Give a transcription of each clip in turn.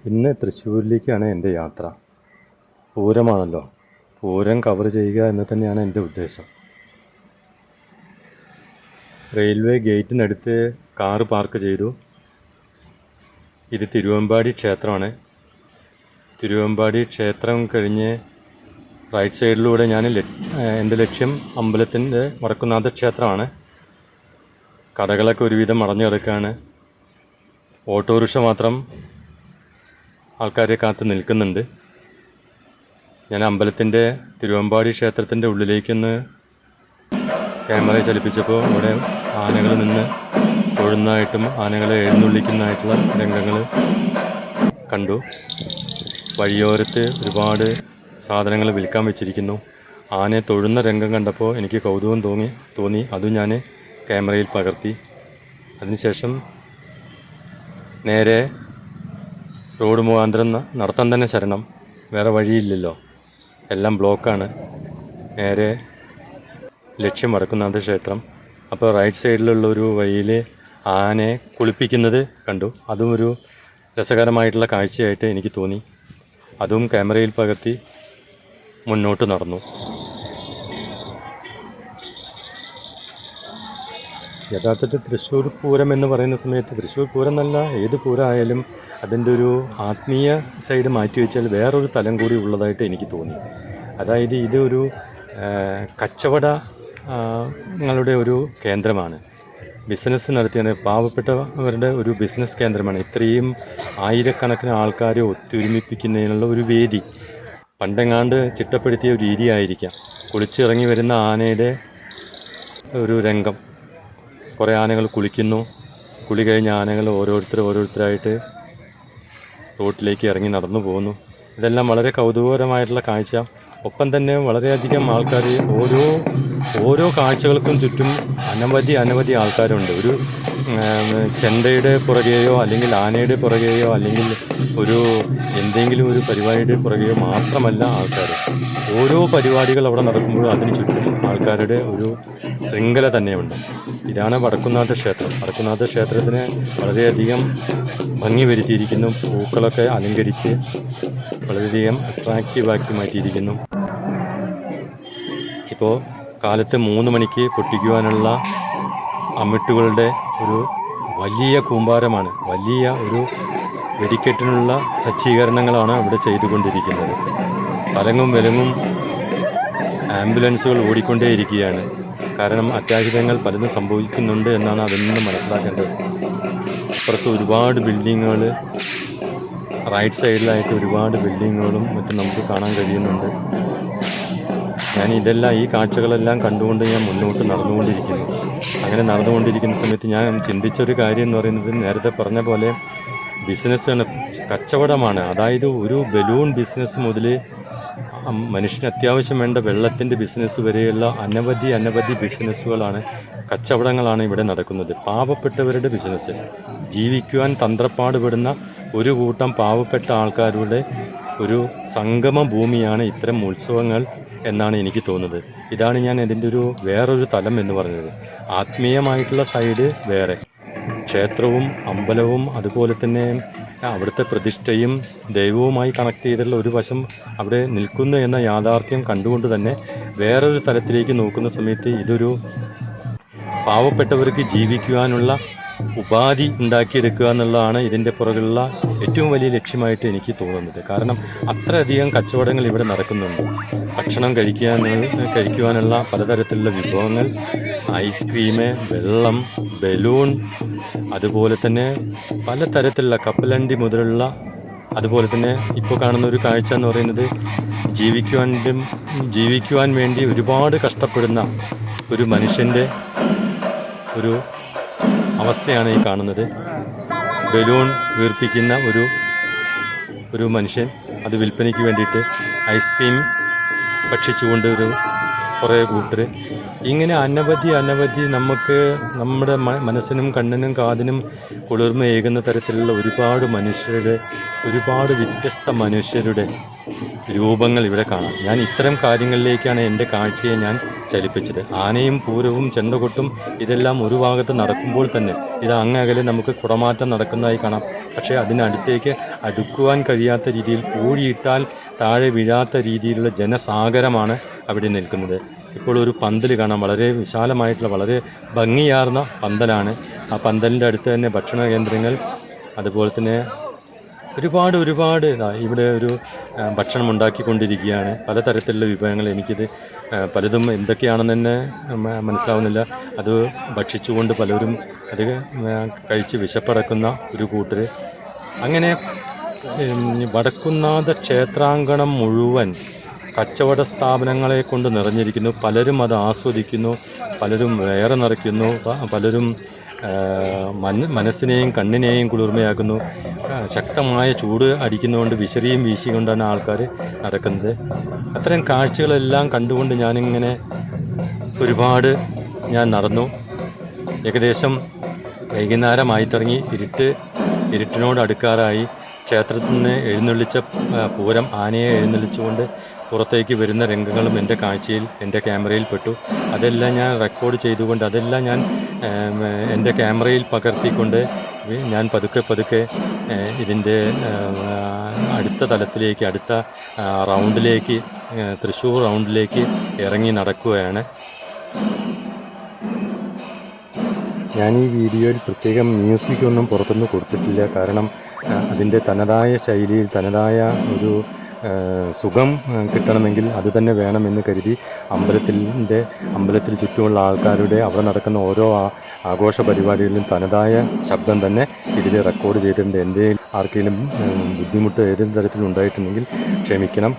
ഇന്ന് തൃശ്ശൂരിലേക്കാണ് എൻ്റെ യാത്ര. പൂരമാണല്ലോ, പൂരം കവർ ചെയ്യുക എന്ന് തന്നെയാണ് എൻ്റെ ഉദ്ദേശം. റെയിൽവേ ഗേറ്റിനടുത്ത് കാറ് പാർക്ക് ചെയ്തു. ഇത് തിരുവമ്പാടി ക്ഷേത്രമാണ്. തിരുവമ്പാടി ക്ഷേത്രം കഴിഞ്ഞ് റൈറ്റ് സൈഡിലൂടെ എൻ്റെ ലക്ഷ്യം അമ്പലത്തിൻ്റെ വടക്കുംനാഥ ക്ഷേത്രമാണ്. കടകളൊക്കെ ഒരുവിധം അടഞ്ഞു കിടക്കുകയാണ്. ഓട്ടോറിക്ഷ മാത്രം ആൾക്കാരെ കാത്ത് നിൽക്കുന്നുണ്ട്. ഞാൻ അമ്പലത്തിൻ്റെ തിരുവമ്പാടി ക്ഷേത്രത്തിൻ്റെ ഉള്ളിലേക്കൊന്ന് ക്യാമറ ചലിപ്പിച്ചപ്പോൾ ഇവിടെ ആനകൾ നിന്ന് തൊഴുന്നതായിട്ടും ആനകളെ എഴുന്നള്ളിക്കുന്നതായിട്ടുള്ള രംഗങ്ങൾ കണ്ടു. വഴിയോരത്ത് ഒരുപാട് സാധനങ്ങൾ വിൽക്കാൻ വെച്ചിരിക്കുന്നു. ആനയെ തൊഴുന്ന രംഗം കണ്ടപ്പോൾ എനിക്ക് കൗതുകം തോന്നി. അതും ഞാൻ ക്യാമറയിൽ പകർത്തി. അതിനുശേഷം നേരെ റോഡ് മുഖാന്തരം നടത്താൻ തന്നെ ശരണം, വേറെ വഴിയില്ലല്ലോ, എല്ലാം ബ്ലോക്കാണ്. നേരെ ലക്ഷ്യം വടക്കുംനാഥ ക്ഷേത്രം. അപ്പോൾ റൈറ്റ് സൈഡിലുള്ള ഒരു വഴിയിൽ ആനയെ കുളിപ്പിക്കുന്നത് കണ്ടു. അതും ഒരു രസകരമായിട്ടുള്ള കാഴ്ചയായിട്ട് എനിക്ക് തോന്നി. അതും ക്യാമറയിൽ പകർത്തി മുന്നോട്ട് നടന്നു. യഥാർത്ഥത്തിൽ തൃശ്ശൂർ പൂരം എന്ന് പറയുന്ന സമയത്ത് തൃശ്ശൂർ പൂരം എന്നല്ല, ഏത് പൂരമായാലും അതിൻ്റെ ഒരു ആത്മീയ സൈഡ് മാറ്റിവെച്ചാൽ വേറൊരു തലം കൂടി ഉള്ളതായിട്ട് എനിക്ക് തോന്നി. അതായത് ഇത് ഒരു കച്ചവടങ്ങളുടെ ഒരു കേന്ദ്രമാണ്. ബിസിനസ് നടത്തിയാണ് പാവപ്പെട്ടവരുടെ ഒരു ബിസിനസ് കേന്ദ്രമാണ്. ഇത്രയും ആയിരക്കണക്കിന് ആൾക്കാരെ ഒത്തൊരുമിപ്പിക്കുന്നതിനുള്ള ഒരു വേദി. പണ്ടെങ്ങാണ്ട് ചിട്ടപ്പെടുത്തിയ ഒരു രീതിയായിരിക്കാം. കുളിച്ചിറങ്ങി വരുന്ന ആനയുടെ ഒരു രംഗം. കുറേ ആനകൾ കുളിക്കുന്നു. കുളി കഴിഞ്ഞ ആനകൾ ഓരോരുത്തരായിട്ട് റോട്ടിലേക്ക് ഇറങ്ങി നടന്നു പോകുന്നു. ഇതെല്ലാം വളരെ കൗതുകകരമായിട്ടുള്ള കാഴ്ച. ഒപ്പം തന്നെ വളരെയധികം ആൾക്കാർ ഓരോ കാഴ്ചകൾക്കും ചുറ്റും അനവധി ആൾക്കാരുണ്ട്. ഒരു ചെണ്ടയുടെ പുറകെയോ അല്ലെങ്കിൽ ആനയുടെ പുറകെയോ അല്ലെങ്കിൽ എന്തെങ്കിലും ഒരു പരിപാടിയുടെ പുറകെയോ മാത്രമല്ല ആൾക്കാർ. ഓരോ പരിപാടികൾ അവിടെ നടക്കുമ്പോഴും അതിന് ചുറ്റും ആൾക്കാരുടെ ഒരു ശൃംഖല തന്നെയുണ്ട്. ഇതാണ് വടക്കുംനാഥ ക്ഷേത്രം. വടക്കുംനാഥ ക്ഷേത്രത്തിന് വളരെയധികം ഭംഗി വരുത്തിയിരിക്കുന്നു. പൂക്കളൊക്കെ അലങ്കരിച്ച് വളരെയധികം അട്രാക്റ്റീവാക്കി മാറ്റിയിരിക്കുന്നു. ഇപ്പോൾ കാലത്ത് 3 മണിക്ക് പൊട്ടിക്കുവാനുള്ള അമിട്ടുകളുടെ ഒരു വലിയ കൂമ്പാരമാണ്. വലിയ ഒരു വെടിക്കെട്ടിനുള്ള സജ്ജീകരണങ്ങളാണ് ഇവിടെ ചെയ്തുകൊണ്ടിരിക്കുന്നത്. തലങ്ങും വിലങ്ങും ആംബുലൻസുകൾ ഓടിക്കൊണ്ടേയിരിക്കുകയാണ്. കാരണം അത്യാഹിതങ്ങൾ പലതും സംഭവിക്കുന്നുണ്ട് എന്നാണ് അതിൽ നിന്ന് മനസ്സിലാക്കേണ്ടത്. അപ്പുറത്ത് ഒരുപാട് ബിൽഡിങ്ങുകൾ, റൈറ്റ് സൈഡിലായിട്ട് ഒരുപാട് ബിൽഡിങ്ങുകളും മറ്റും നമുക്ക് കാണാൻ കഴിയുന്നുണ്ട്. ഈ കാഴ്ചകളെല്ലാം കണ്ടുകൊണ്ട് ഞാൻ മുന്നോട്ട് നടന്നുകൊണ്ടിരിക്കുന്നു. അങ്ങനെ നടന്നുകൊണ്ടിരിക്കുന്ന സമയത്ത് ഞാൻ ചിന്തിച്ചൊരു കാര്യം എന്ന് പറയുന്നത്, നേരത്തെ പറഞ്ഞ പോലെ ബിസിനസ്സാണ്, കച്ചവടമാണ്. അതായത് ഒരു ബലൂൺ ബിസിനസ് മുതൽ മനുഷ്യന് അത്യാവശ്യം വേണ്ട വെള്ളത്തിൻ്റെ ബിസിനസ് വരെയുള്ള അനവധി ബിസിനസ്സുകളാണ്, കച്ചവടങ്ങളാണ് ഇവിടെ നടക്കുന്നത്. പാവപ്പെട്ടവരുടെ ബിസിനസ്, ജീവിക്കുവാൻ തന്ത്രപ്പാടുപെടുന്ന ഒരു കൂട്ടം പാവപ്പെട്ട ആൾക്കാരുടെ ഒരു സംഗമ ഭൂമിയാണ് ഇത്തരം ഉത്സവങ്ങൾ എന്നാണ് എനിക്ക് തോന്നുന്നത്. ഇതാണ് ഞാൻ ഇതിൻ്റെ വേറൊരു തലം എന്ന് പറഞ്ഞത്. ആത്മീയമായിട്ടുള്ള സൈഡ് വേറെ, ക്ഷേത്രവും അമ്പലവും അതുപോലെ തന്നെ അവിടുത്തെ പ്രതിഷ്ഠയും ദൈവവുമായി കണക്ട് ചെയ്തിട്ടുള്ള ഒരു വശം അവിടെ നിൽക്കുന്നു എന്ന യാഥാർത്ഥ്യം കണ്ടുകൊണ്ട് തന്നെ വേറൊരു തലത്തിലേക്ക് നോക്കുന്ന സമയത്ത് ഇതൊരു പാവപ്പെട്ടവർക്ക് ജീവിക്കുവാനുള്ള ഉപാധി ഉണ്ടാക്കിയെടുക്കുക എന്നുള്ളതാണ് ഇതിൻ്റെ പുറകിലുള്ള ഏറ്റവും വലിയ ലക്ഷ്യമായിട്ട് എനിക്ക് തോന്നുന്നത്. കാരണം അത്രയധികം കച്ചവടങ്ങൾ ഇവിടെ നടക്കുന്നുണ്ട്. ഭക്ഷണം കഴിക്കുവാനുള്ള പലതരത്തിലുള്ള വിഭവങ്ങൾ, ഐസ്ക്രീം, വെള്ളം, ബലൂൺ, അതുപോലെ തന്നെ പലതരത്തിലുള്ള കപ്പലണ്ടി മുതലുള്ള, അതുപോലെ തന്നെ ഇപ്പോൾ കാണുന്ന ഒരു കാഴ്ച എന്ന് പറയുന്നത് ജീവിക്കുവാൻ വേണ്ടി ഒരുപാട് കഷ്ടപ്പെടുന്ന ഒരു മനുഷ്യൻ്റെ ഒരു അവസ്ഥയാണ് ഈ കാണുന്നത്. ബലൂൺ വീർപ്പിക്കുന്ന ഒരു മനുഷ്യൻ, അത് വിൽപ്പനയ്ക്ക് വേണ്ടിയിട്ട് ഐസ്ക്രീം ഭക്ഷിച്ചുകൊണ്ട് കുറേ കൂട്ടർ. ഇങ്ങനെ അനവധി നമുക്ക് നമ്മുടെ മനസ്സിനും കണ്ണിനും കാതിനും കുളിർമയേകുന്ന തരത്തിലുള്ള ഒരുപാട് വ്യത്യസ്ത മനുഷ്യരുടെ രൂപങ്ങൾ ഇവിടെ കാണാം. ഞാൻ ഇത്തരം കാര്യങ്ങളിലേക്കാണ് എൻ്റെ കാഴ്ചയെ ഞാൻ ചലിപ്പിച്ചത്. ആനയും പൂരവും ചെണ്ടകൊട്ടും ഇതെല്ലാം ഒരു ഭാഗത്ത് നടക്കുമ്പോൾ തന്നെ ഇത് അങ്ങകലെ നമുക്ക് കുടമാറ്റം നടക്കുന്നതായി കാണാം. പക്ഷേ അതിനടുത്തേക്ക് അടുക്കുവാൻ കഴിയാത്ത രീതിയിൽ പൂഴിയിട്ടാൽ താഴെ വീഴാത്ത രീതിയിലുള്ള ജനസാഗരമാണ് അവിടെ നിൽക്കുന്നത്. ഇപ്പോൾ ഒരു പന്തൽ കാണാം, വളരെ വിശാലമായിട്ടുള്ള വളരെ ഭംഗിയാർന്ന പന്തലാണ്. ആ പന്തലിൻ്റെ അടുത്ത് തന്നെ ഭക്ഷണ കേന്ദ്രങ്ങൾ, അതുപോലെ തന്നെ ഒരുപാട് ഇവിടെ ഒരു ഭക്ഷണം ഉണ്ടാക്കിക്കൊണ്ടിരിക്കുകയാണ്. പലതരത്തിലുള്ള വിഭവങ്ങൾ. എനിക്കിത് പലതും എന്തൊക്കെയാണെന്ന് തന്നെ മനസ്സിലാവുന്നില്ല. അത് ഭക്ഷിച്ചുകൊണ്ട് പലരും അത് കഴിച്ച് വിശപ്പടക്കുന്ന ഒരു കൂട്ടർ. അങ്ങനെ വടക്കുന്നാഥ ക്ഷേത്രാങ്കണം മുഴുവൻ കച്ചവട സ്ഥാപനങ്ങളെ കൊണ്ട് നിറഞ്ഞിരിക്കുന്നു. പലരും അത് ആസ്വദിക്കുന്നു, പലരും വേറെ നിറയ്ക്കുന്നു, പലരും മനസ്സിനെയും കണ്ണിനെയും കുളിർമയാക്കുന്നു. ശക്തമായ ചൂട് അടിക്കുന്നതുകൊണ്ട് വിശറിയും വീശിക്കൊണ്ടാണ് ആൾക്കാർ നടക്കുന്നത്. അത്തരം കാഴ്ചകളെല്ലാം കണ്ടുകൊണ്ട് ഞാനിങ്ങനെ ഞാൻ നടന്നു. ഏകദേശം വൈകുന്നേരമായി തുടങ്ങി. ഇരുട്ടിനോട് അടുക്കാറായി. ക്ഷേത്രത്തിൽ നിന്ന് എഴുന്നള്ളിച്ച പൂരം ആനയെ എഴുന്നള്ളിച്ചുകൊണ്ട് പുറത്തേക്ക് വരുന്ന രംഗങ്ങളും എൻ്റെ കാഴ്ചയിൽ, എൻ്റെ ക്യാമറയിൽ പെട്ടു. അതെല്ലാം ഞാൻ റെക്കോർഡ് ചെയ്തുകൊണ്ട്, അതെല്ലാം ഞാൻ എൻ്റെ ക്യാമറയിൽ പകർത്തിക്കൊണ്ട് ഞാൻ പതുക്കെ ഇതിൻ്റെ അടുത്ത തലത്തിലേക്ക്, അടുത്ത റൗണ്ടിലേക്ക്, തൃശ്ശൂർ റൗണ്ടിലേക്ക് ഇറങ്ങി നടക്കുകയാണ്. ഞാൻ ഈ വീഡിയോയിൽ പ്രത്യേകം മ്യൂസിക്കൊന്നും പുറത്തുനിന്ന് കൊടുത്തിട്ടില്ല. കാരണം അതിൻ്റെ തനതായ ശൈലിയിൽ, തനതായ ഒരു സുഖം കിട്ടണമെങ്കിൽ അത് തന്നെ വേണമെന്ന് കരുതി അമ്പലത്തിൽ ചുറ്റുമുള്ള ആൾക്കാരുടെ അവിടെ നടക്കുന്ന ഓരോ ആഘോഷ പരിപാടികളിലും തനതായ ശബ്ദം തന്നെ ഇതിൽ റെക്കോർഡ് ചെയ്തിട്ടുണ്ട്. എൻ്റെ ആർക്കെങ്കിലും ബുദ്ധിമുട്ട് ഏതെങ്കിലും തരത്തിലുണ്ടായിട്ടുണ്ടെങ്കിൽ ക്ഷമിക്കണം.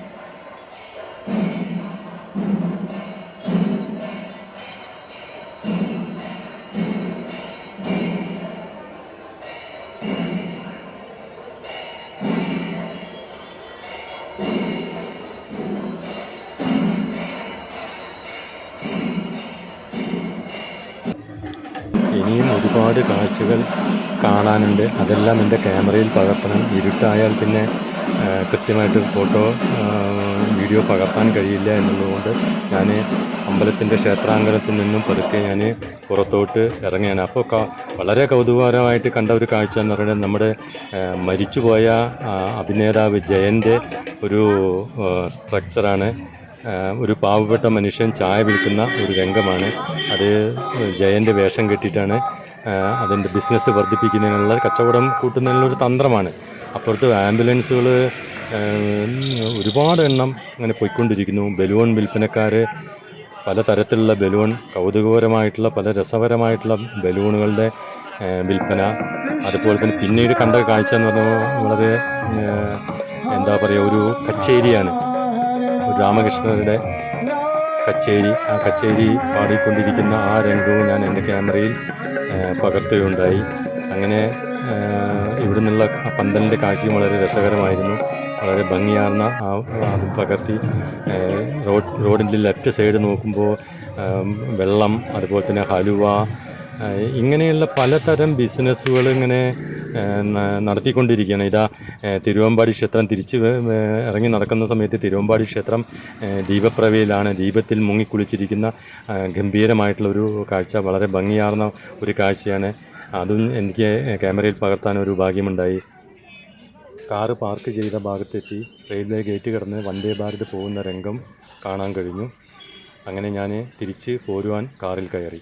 ഇനിയും ഒരുപാട് കാഴ്ചകൾ കാണാനുണ്ട്. അതെല്ലാം എൻ്റെ ക്യാമറയിൽ പകർത്തണം. ഇരുട്ടായാൽ പിന്നെ കൃത്യമായിട്ട് വീഡിയോ പകർത്താൻ കഴിയില്ല എന്നുള്ളതുകൊണ്ട് ഞാൻ അമ്പലത്തിൻ്റെ ക്ഷേത്രാങ്കണത്തിൽ നിന്നും പതുക്കെ ഞാൻ പുറത്തോട്ട് ഇറങ്ങുകയാണ്. അപ്പോൾ വളരെ കൗതുകകരമായിട്ട് കണ്ട ഒരു കാഴ്ച എന്ന് പറയുന്നത് നമ്മുടെ മരിച്ചുപോയ അഭിനേതാവ് ജയൻ്റെ ഒരു സ്ട്രക്ചറാണ്. ഒരു പാവപ്പെട്ട മനുഷ്യൻ ചായ വിൽക്കുന്ന ഒരു രംഗമാണ് അത്. ജയൻ്റെ വേഷം കെട്ടിയിട്ടാണ് അതിൻ്റെ ബിസിനസ് വർദ്ധിപ്പിക്കുന്നതിനുള്ള, കച്ചവടം കൂട്ടുന്നതിനുള്ളൊരു തന്ത്രമാണ്. അപ്പുറത്ത് ആംബുലൻസുകൾ ഒരുപാട് എണ്ണം അങ്ങനെ പോയിക്കൊണ്ടിരിക്കുന്നു. ബലൂൺ വിൽപ്പനക്കാർ പലതരത്തിലുള്ള ബലൂൺ, കൗതുകപരമായിട്ടുള്ള പല രസകരമായിട്ടുള്ള ബലൂണുകളുടെ വിൽപ്പന. അതുപോലെ തന്നെ പിന്നീട് കണ്ട കാഴ്ച എന്ന് പറഞ്ഞാൽ വളരെ എന്താ പറയുക, ഒരു കച്ചേരിയാണ്. രാമകൃഷ്ണരുടെ കച്ചേരി. ആ കച്ചേരി പാടിക്കൊണ്ടിരിക്കുന്ന ആ രംഗവും ഞാൻ എൻ്റെ ക്യാമറയിൽ പകർത്തുകയുണ്ടായി. അങ്ങനെ ഇവിടെ നിന്നുള്ള പന്തലിൻ്റെ കാഴ്ചയും വളരെ രസകരമായിരുന്നു. വളരെ ഭംഗിയാർന്ന അത് പകർത്തി. റോഡിൻ്റെ ലെഫ്റ്റ് സൈഡ് നോക്കുമ്പോൾ വെള്ളം, അതുപോലെ തന്നെ ഹലുവ, ഇങ്ങനെയുള്ള പലതരം ബിസിനസ്സുകൾ ഇങ്ങനെ നടത്തിക്കൊണ്ടിരിക്കുകയാണ്. ഇതാ തിരുവമ്പാടി ക്ഷേത്രം തിരിച്ച് ഇറങ്ങി നടക്കുന്ന സമയത്ത് തിരുവമ്പാടി ക്ഷേത്രം ദീപപ്രഭയിലാണ്. ദീപത്തിൽ മുങ്ങിക്കുളിച്ചിരിക്കുന്ന ഗംഭീരമായിട്ടുള്ള ഒരു കാഴ്ച, വളരെ ഭംഗിയാർന്ന ഒരു കാഴ്ചയാണ്. അതും എനിക്ക് ക്യാമറയിൽ പകർത്താൻ ഒരു ഭാഗ്യമുണ്ടായി. കാറ് പാർക്ക് ചെയ്ത ഭാഗത്തെത്തി റെയിൽവേ ഗേറ്റ് കടന്ന് വന്ദേ ഭാരത് പോകുന്ന രംഗം കാണാൻ കഴിഞ്ഞു. അങ്ങനെ ഞാൻ തിരിച്ച് പോരുവാൻ കാറിൽ കയറി.